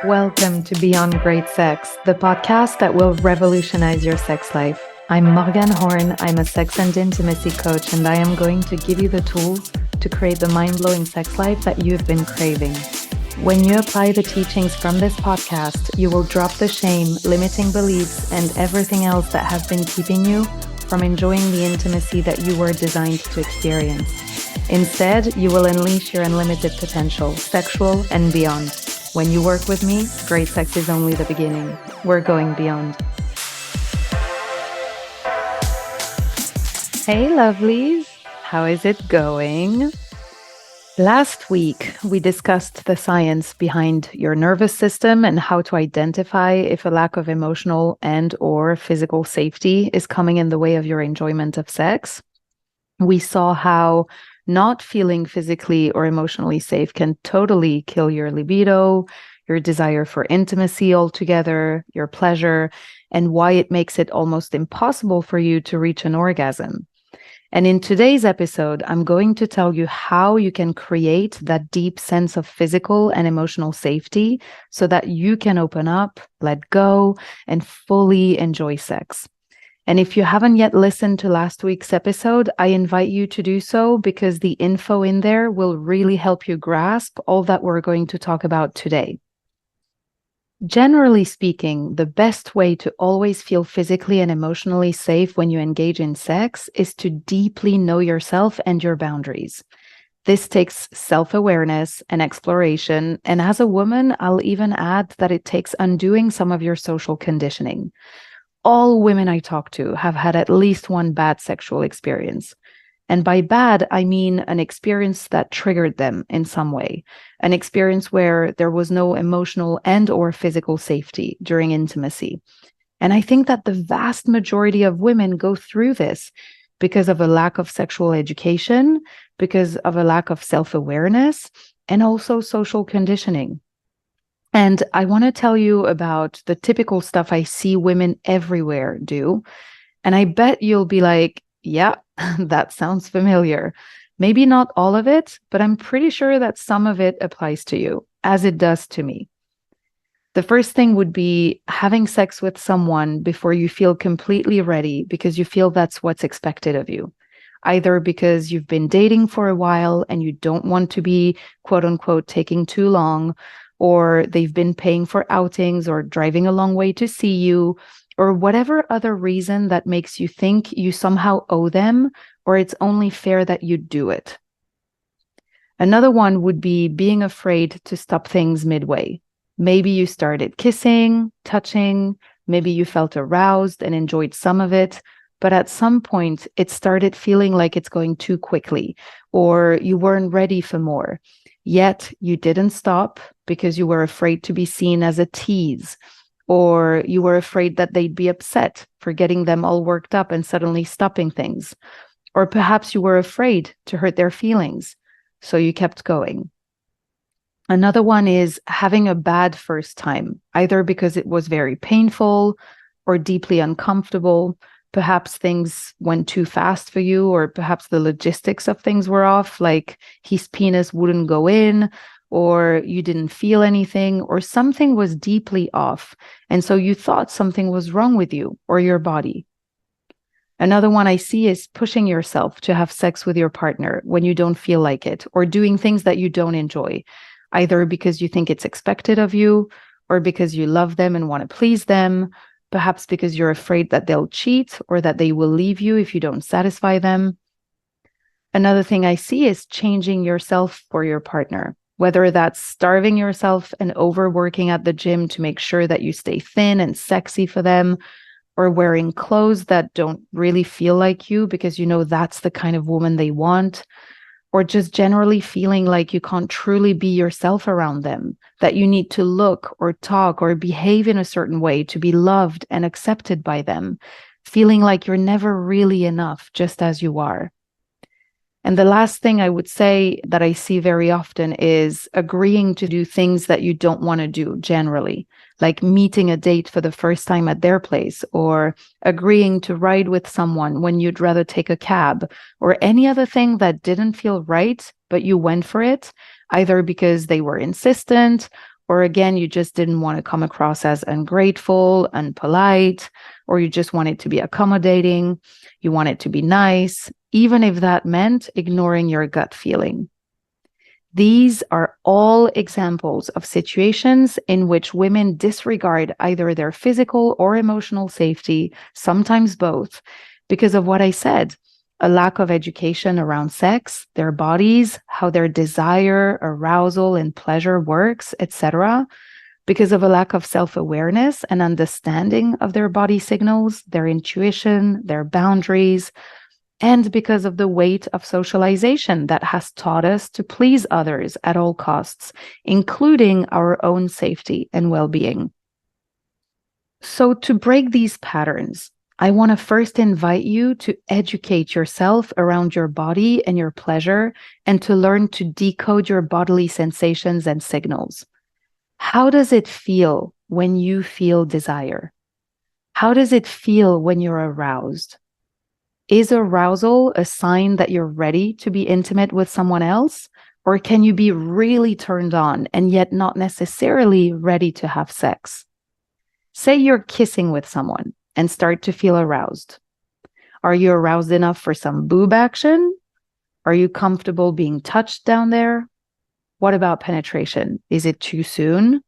Welcome to Beyond Great Sex, the podcast that will revolutionize your sex life. I'm Morgan Horn. I'm a sex and intimacy coach, and I am going to give you the tools to create the mind-blowing sex life that you've been craving. When you apply the teachings from this podcast, you will drop the shame, limiting beliefs, and everything else that has been keeping you from enjoying the intimacy that you were designed to experience. Instead, you will unleash your unlimited potential, sexual and beyond. When you work with me, great sex is only the beginning. We're going beyond. Hey, lovelies. How is it going? Last week, we discussed the science behind your nervous system and how to identify if a lack of emotional and/or physical safety is coming in the way of your enjoyment of sex. We saw how not feeling physically or emotionally safe can totally kill your libido, your desire for intimacy altogether, your pleasure, and why it makes it almost impossible for you to reach an orgasm. And in today's episode, I'm going to tell you how you can create that deep sense of physical and emotional safety so that you can open up, let go, and fully enjoy sex. And if you haven't yet listened to last week's episode, I invite you to do so because the info in there will really help you grasp all that we're going to talk about today. Generally speaking, the best way to always feel physically and emotionally safe when you engage in sex is to deeply know yourself and your boundaries. This takes self-awareness and exploration, and as a woman, I'll even add that it takes undoing some of your social conditioning. All women I talk to have had at least one bad sexual experience. And by bad, I mean an experience that triggered them in some way, an experience where there was no emotional and/or physical safety during intimacy. And I think that the vast majority of women go through this because of a lack of sexual education, because of a lack of self-awareness, and also social conditioning. And I want to tell you about the typical stuff I see women everywhere do. And I bet you'll be like, yeah, that sounds familiar. Maybe not all of it, but I'm pretty sure that some of it applies to you, as it does to me. The first thing would be having sex with someone before you feel completely ready because you feel that's what's expected of you. Either because you've been dating for a while and you don't want to be, quote unquote, taking too long, or they've been paying for outings or driving a long way to see you, or whatever other reason that makes you think you somehow owe them, or it's only fair that you do it. Another one would be being afraid to stop things midway. Maybe you started kissing, touching, maybe you felt aroused and enjoyed some of it, but at some point it started feeling like it's going too quickly, or you weren't ready for more. Yet you didn't stop because you were afraid to be seen as a tease, or you were afraid that they'd be upset for getting them all worked up and suddenly stopping things. Or perhaps you were afraid to hurt their feelings, so you kept going. Another one is having a bad first time, either because it was very painful or deeply uncomfortable. Perhaps things went too fast for you, or perhaps the logistics of things were off, like his penis wouldn't go in, or you didn't feel anything, or something was deeply off. And so you thought something was wrong with you or your body. Another one I see is pushing yourself to have sex with your partner when you don't feel like it, or doing things that you don't enjoy, either because you think it's expected of you, or because you love them and want to please them, perhaps because you're afraid that they'll cheat or that they will leave you if you don't satisfy them. Another thing I see is changing yourself for your partner, whether that's starving yourself and overworking at the gym to make sure that you stay thin and sexy for them, or wearing clothes that don't really feel like you because you know that's the kind of woman they want, or just generally feeling like you can't truly be yourself around them, that you need to look or talk or behave in a certain way to be loved and accepted by them, feeling like you're never really enough just as you are. And the last thing I would say that I see very often is agreeing to do things that you don't want to do generally, like meeting a date for the first time at their place, or agreeing to ride with someone when you'd rather take a cab, or any other thing that didn't feel right, but you went for it, either because they were insistent Or again, you just didn't want to come across as ungrateful, unpolite, or you just wanted to be accommodating. You wanted to be nice, even if that meant ignoring your gut feeling. These are all examples of situations in which women disregard either their physical or emotional safety, sometimes both, because of what I said, a lack of education around sex, their bodies, how their desire, arousal, and pleasure works, etc., because of a lack of self-awareness and understanding of their body signals, their intuition, their boundaries, and because of the weight of socialization that has taught us to please others at all costs, including our own safety and well-being. So to break these patterns, I want to first invite you to educate yourself around your body and your pleasure and to learn to decode your bodily sensations and signals. How does it feel when you feel desire? How does it feel when you're aroused? Is arousal a sign that you're ready to be intimate with someone else? Or can you be really turned on and yet not necessarily ready to have sex? Say you're kissing with someone and start to feel aroused. Are you aroused enough for some boob action? Are you comfortable being touched down there? What about penetration? Is it too soon?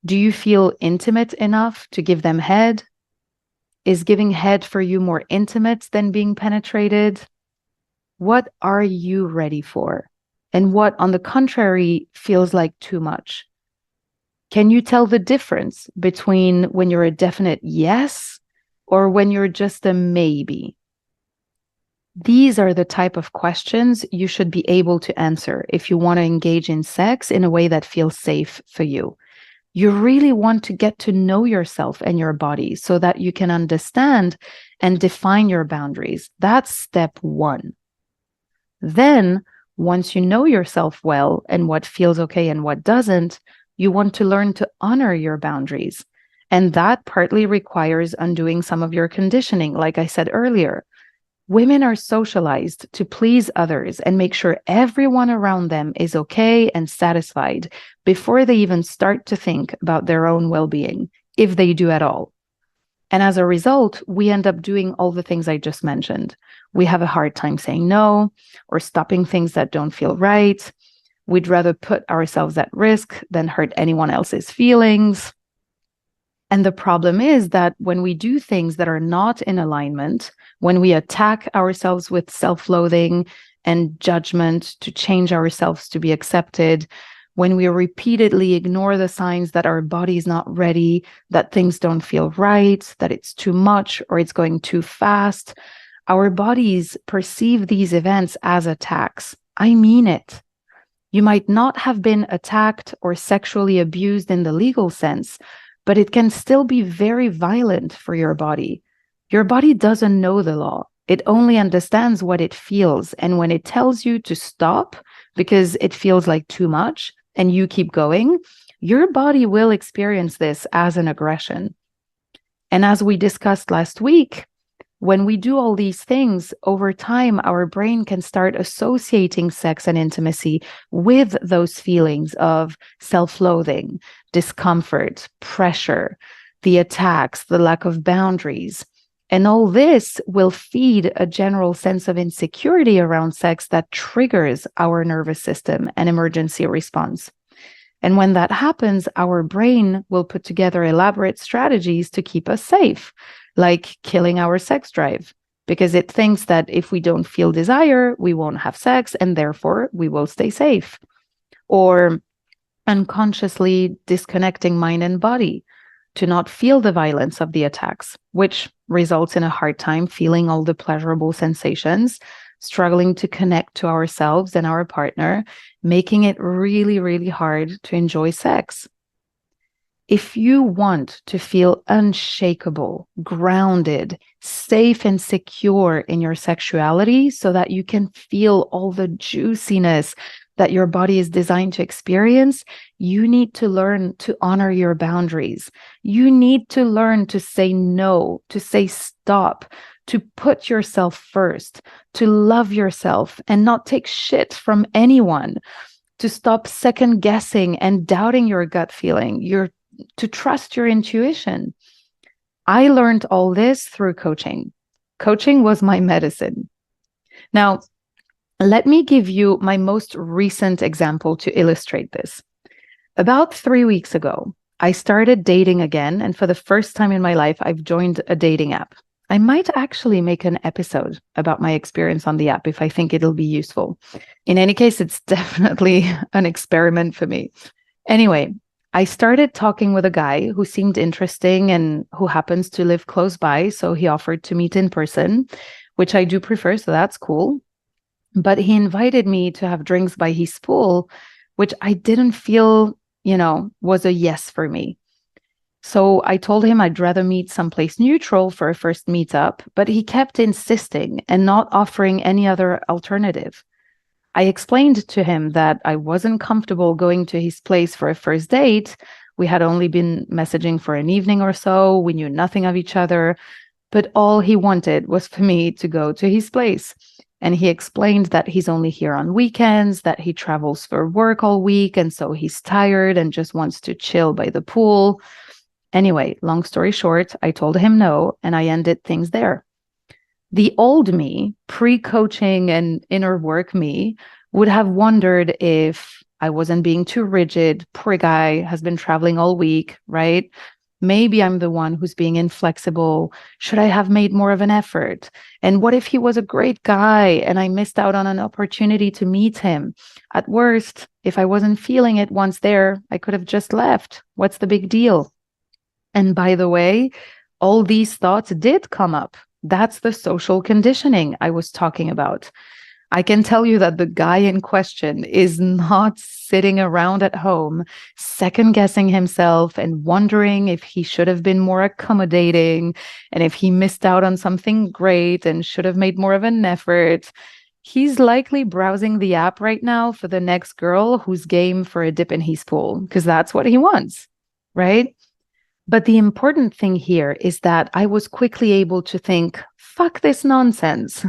Do you feel intimate enough to give them head? Is giving head for you more intimate than being penetrated? What are you ready for? And what, on the contrary, feels like too much? Can you tell the difference between when you're a definite yes or when you're just a maybe? These are the type of questions you should be able to answer if you want to engage in sex in a way that feels safe for you. You really want to get to know yourself and your body so that you can understand and define your boundaries. That's step one. Then, once you know yourself well and what feels okay and what doesn't, you want to learn to honor your boundaries. And that partly requires undoing some of your conditioning, like I said earlier. Women are socialized to please others and make sure everyone around them is okay and satisfied before they even start to think about their own well-being, if they do at all. And as a result, we end up doing all the things I just mentioned. We have a hard time saying no or stopping things that don't feel right. We'd rather put ourselves at risk than hurt anyone else's feelings. And the problem is that when we do things that are not in alignment, when we attack ourselves with self-loathing and judgment to change ourselves to be accepted, when we repeatedly ignore the signs that our body is not ready, that things don't feel right, that it's too much or it's going too fast, our bodies perceive these events as attacks. I mean it. You might not have been attacked or sexually abused in the legal sense, but it can still be very violent for your body. Your body doesn't know the law. It only understands what it feels. And when it tells you to stop because it feels like too much and you keep going, your body will experience this as an aggression. And as we discussed last week, when we do all these things, over time, our brain can start associating sex and intimacy with those feelings of self-loathing, discomfort, pressure, the attacks, the lack of boundaries. And all this will feed a general sense of insecurity around sex that triggers our nervous system and emergency response. And when that happens, our brain will put together elaborate strategies to keep us safe, like killing our sex drive, because it thinks that if we don't feel desire, we won't have sex, and therefore we will stay safe. Or unconsciously disconnecting mind and body to not feel the violence of the attacks, which results in a hard time feeling all the pleasurable sensations, struggling to connect to ourselves and our partner, making it really, really hard to enjoy sex. If you want to feel unshakable, grounded, safe and secure in your sexuality so that you can feel all the juiciness that your body is designed to experience, you need to learn to honor your boundaries. You need to learn to say no, to say stop, to put yourself first, to love yourself and not take shit from anyone. to stop second guessing and doubting your gut feeling, to trust your intuition. I learned all this through coaching. Coaching was my medicine. Now, let me give you my most recent example to illustrate this. About 3 weeks ago, I started dating again, and for the first time in my life, I've joined a dating app. I might actually make an episode about my experience on the app if I think it'll be useful. In any case, it's definitely an experiment for me. Anyway, I started talking with a guy who seemed interesting and who happens to live close by, so he offered to meet in person, which I do prefer, so that's cool. But he invited me to have drinks by his pool, which I didn't feel, was a yes for me. So I told him I'd rather meet someplace neutral for a first meetup, but he kept insisting and not offering any other alternative. I explained to him that I wasn't comfortable going to his place for a first date. We had only been messaging for an evening or so. We knew nothing of each other, but all he wanted was for me to go to his place. And he explained that he's only here on weekends, that he travels for work all week, and so he's tired and just wants to chill by the pool. Anyway, long story short, I told him no, and I ended things there. The old me, pre-coaching and inner work me, would have wondered if I wasn't being too rigid. Poor guy has been traveling all week, right? Maybe I'm the one who's being inflexible. Should I have made more of an effort? And what if he was a great guy and I missed out on an opportunity to meet him? At worst, if I wasn't feeling it once there, I could have just left. What's the big deal? And by the way, all these thoughts did come up. That's the social conditioning I was talking about. I can tell you that the guy in question is not sitting around at home, second guessing himself and wondering if he should have been more accommodating and if he missed out on something great and should have made more of an effort. He's likely browsing the app right now for the next girl who's game for a dip in his pool, because that's what he wants, right? But the important thing here is that I was quickly able to think, fuck this nonsense.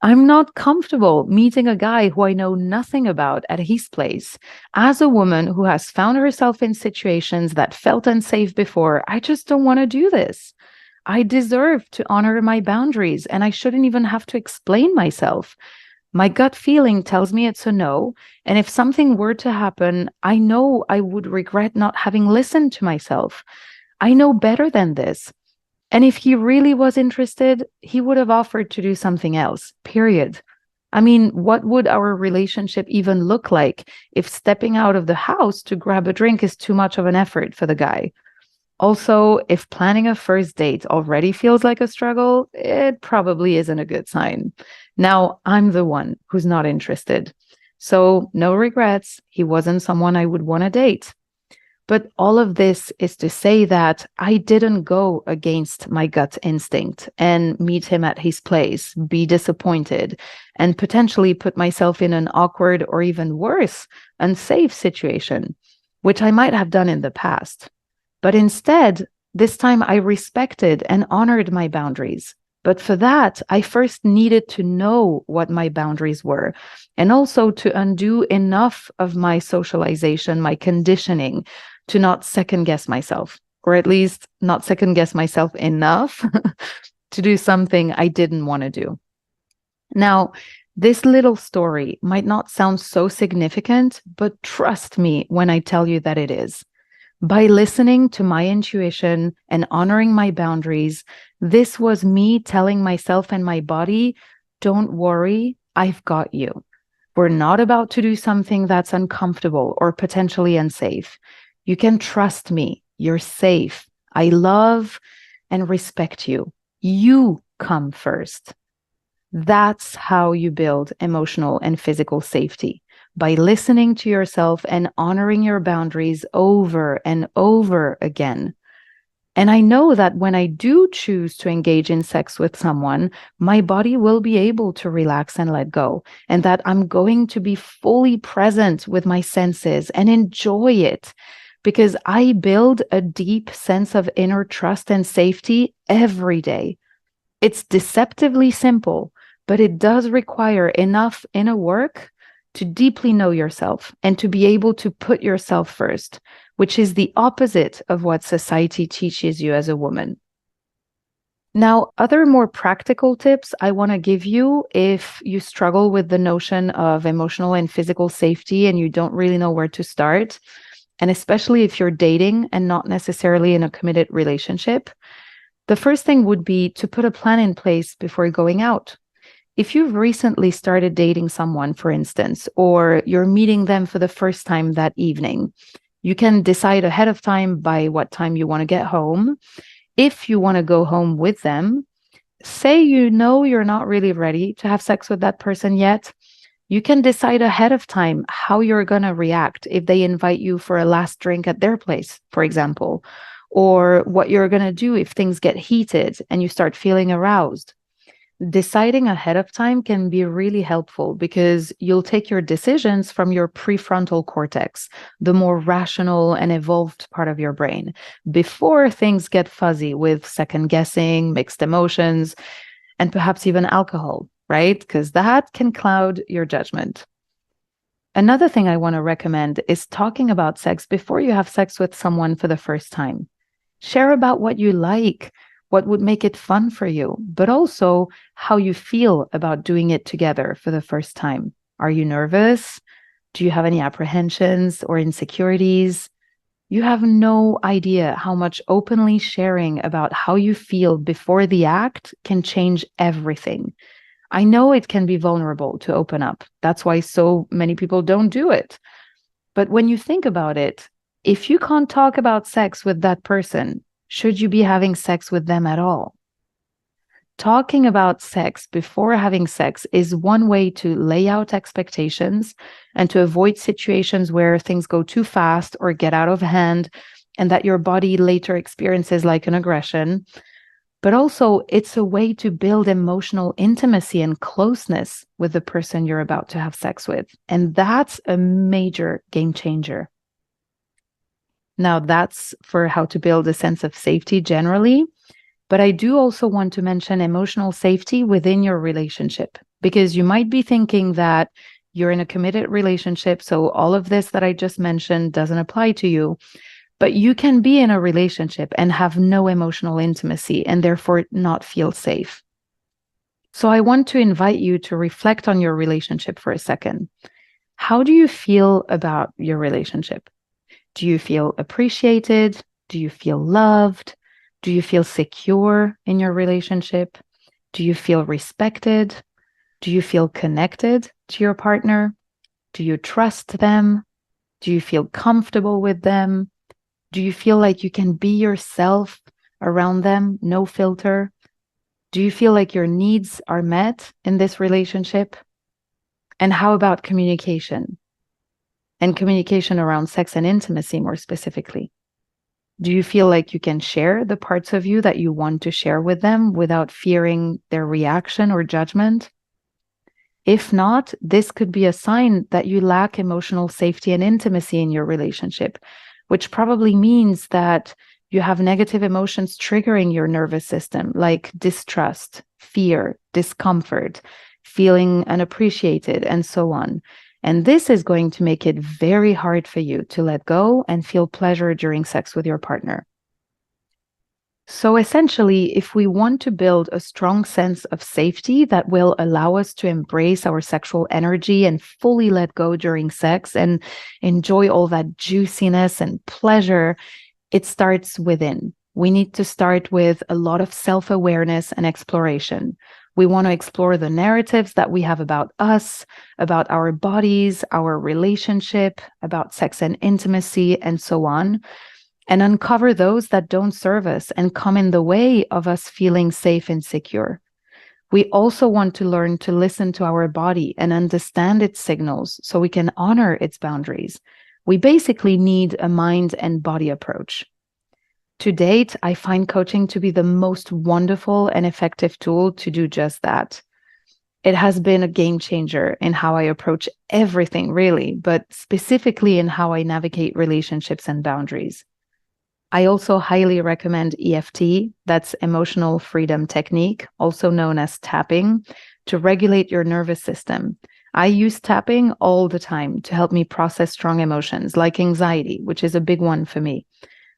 I'm not comfortable meeting a guy who I know nothing about at his place. As a woman who has found herself in situations that felt unsafe before, I just don't want to do this. I deserve to honor my boundaries, and I shouldn't even have to explain myself. My gut feeling tells me it's a no, and if something were to happen, I know I would regret not having listened to myself. I know better than this. And if he really was interested, he would have offered to do something else, period. I mean, what would our relationship even look like if stepping out of the house to grab a drink is too much of an effort for the guy? Also, if planning a first date already feels like a struggle, it probably isn't a good sign. Now, I'm the one who's not interested. So, no regrets. He wasn't someone I would want to date. But all of this is to say that I didn't go against my gut instinct and meet him at his place, be disappointed, and potentially put myself in an awkward or even worse, unsafe situation, which I might have done in the past. But instead, this time I respected and honored my boundaries. But for that, I first needed to know what my boundaries were, and also to undo enough of my socialization, my conditioning, to not second guess myself, or at least not second guess myself enough to do something I didn't want to do. Now, this little story might not sound so significant, but trust me when I tell you that it is. By listening to my intuition and honoring my boundaries, this was me telling myself and my body, don't worry, I've got you. We're not about to do something that's uncomfortable or potentially unsafe. You can trust me. You're safe. I love and respect you. You come first. That's how you build emotional and physical safety, by listening to yourself and honoring your boundaries over and over again. And I know that when I do choose to engage in sex with someone, my body will be able to relax and let go, and that I'm going to be fully present with my senses and enjoy it, because I build a deep sense of inner trust and safety every day. It's deceptively simple, but it does require enough inner work to deeply know yourself and to be able to put yourself first, which is the opposite of what society teaches you as a woman. Now, other more practical tips I want to give you if you struggle with the notion of emotional and physical safety and you don't really know where to start, and especially if you're dating and not necessarily in a committed relationship, the first thing would be to put a plan in place before going out. If you've recently started dating someone, for instance, or you're meeting them for the first time that evening, you can decide ahead of time by what time you want to get home. If you want to go home with them, say you know you're not really ready to have sex with that person yet, you can decide ahead of time how you're going to react if they invite you for a last drink at their place, for example, or what you're going to do if things get heated and you start feeling aroused. Deciding ahead of time can be really helpful because you'll take your decisions from your prefrontal cortex, the more rational and evolved part of your brain, before things get fuzzy with second guessing, mixed emotions, and perhaps even alcohol, right? Because that can cloud your judgment. Another thing I want to recommend is talking about sex before you have sex with someone for the first time. Share about what you like, what would make it fun for you, but also how you feel about doing it together for the first time. Are you nervous? Do you have any apprehensions or insecurities? You have no idea how much openly sharing about how you feel before the act can change everything. I know it can be vulnerable to open up. That's why so many people don't do it. But when you think about it, if you can't talk about sex with that person, should you be having sex with them at all? Talking about sex before having sex is one way to lay out expectations and to avoid situations where things go too fast or get out of hand and that your body later experiences like an aggression. But also, it's a way to build emotional intimacy and closeness with the person you're about to have sex with. And that's a major game changer. Now, that's for how to build a sense of safety generally. But I do also want to mention emotional safety within your relationship, because you might be thinking that you're in a committed relationship, so all of this that I just mentioned doesn't apply to you. But you can be in a relationship and have no emotional intimacy and therefore not feel safe. So I want to invite you to reflect on your relationship for a second. How do you feel about your relationship? Do you feel appreciated? Do you feel loved? Do you feel secure in your relationship? Do you feel respected? Do you feel connected to your partner? Do you trust them? Do you feel comfortable with them? Do you feel like you can be yourself around them, no filter? Do you feel like your needs are met in this relationship? And how about communication? And communication around sex and intimacy more specifically. Do you feel like you can share the parts of you that you want to share with them without fearing their reaction or judgment? If not, this could be a sign that you lack emotional safety and intimacy in your relationship, which probably means that you have negative emotions triggering your nervous system, like distrust, fear, discomfort, feeling unappreciated, and so on. And this is going to make it very hard for you to let go and feel pleasure during sex with your partner. So essentially, if we want to build a strong sense of safety that will allow us to embrace our sexual energy and fully let go during sex and enjoy all that juiciness and pleasure, it starts within. We need to start with a lot of self-awareness and exploration. We want to explore the narratives that we have about us, about our bodies, our relationship, about sex and intimacy, and so on, and uncover those that don't serve us and come in the way of us feeling safe and secure. We also want to learn to listen to our body and understand its signals so we can honor its boundaries. We basically need a mind and body approach. To date, I find coaching to be the most wonderful and effective tool to do just that. It has been a game changer in how I approach everything, really, but specifically in how I navigate relationships and boundaries. I also highly recommend EFT, that's Emotional Freedom Technique, also known as tapping, to regulate your nervous system. I use tapping all the time to help me process strong emotions like anxiety, which is a big one for me.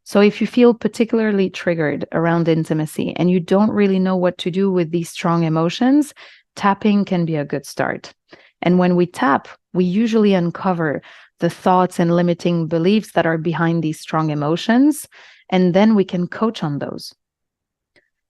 So if you feel particularly triggered around intimacy and you don't really know what to do with these strong emotions, tapping can be a good start. And when we tap, we usually uncover the thoughts and limiting beliefs that are behind these strong emotions, and then we can coach on those.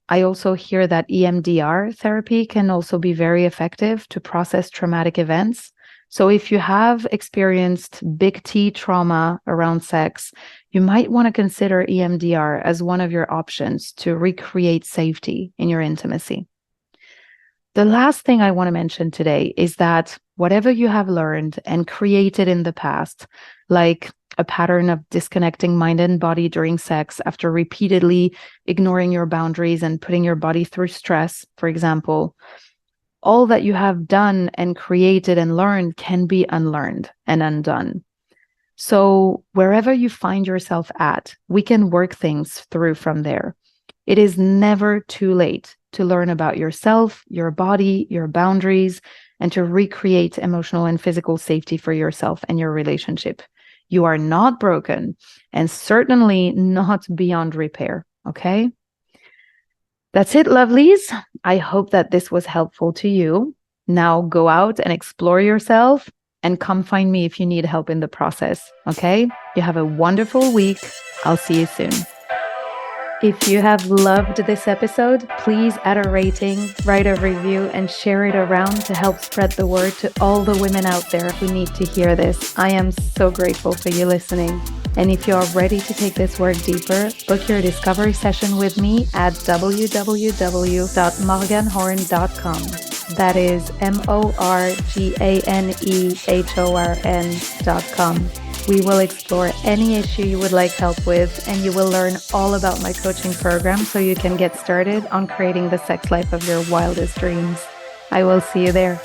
I also hear that EMDR therapy can also be very effective to process traumatic events. So if you have experienced big T trauma around sex, you might want to consider EMDR as one of your options to recreate safety in your intimacy. The last thing I want to mention today is that whatever you have learned and created in the past, like a pattern of disconnecting mind and body during sex after repeatedly ignoring your boundaries and putting your body through stress, for example, all that you have done and created and learned can be unlearned and undone. So wherever you find yourself at, we can work things through from there. It is never too late to learn about yourself, your body, your boundaries, and to recreate emotional and physical safety for yourself and your relationship. You are not broken and certainly not beyond repair, okay? That's it, lovelies. I hope that this was helpful to you. Now go out and explore yourself and come find me if you need help in the process, okay? You have a wonderful week. I'll see you soon. If you have loved this episode, please add a rating, write a review, and share it around to help spread the word to all the women out there who need to hear this. I am so grateful for you listening. And if you are ready to take this work deeper, book your discovery session with me at www.morganhorn.com. That is MORGANEHORN.com. We will explore any issue you would like help with, and you will learn all about my coaching program so you can get started on creating the sex life of your wildest dreams. I will see you there.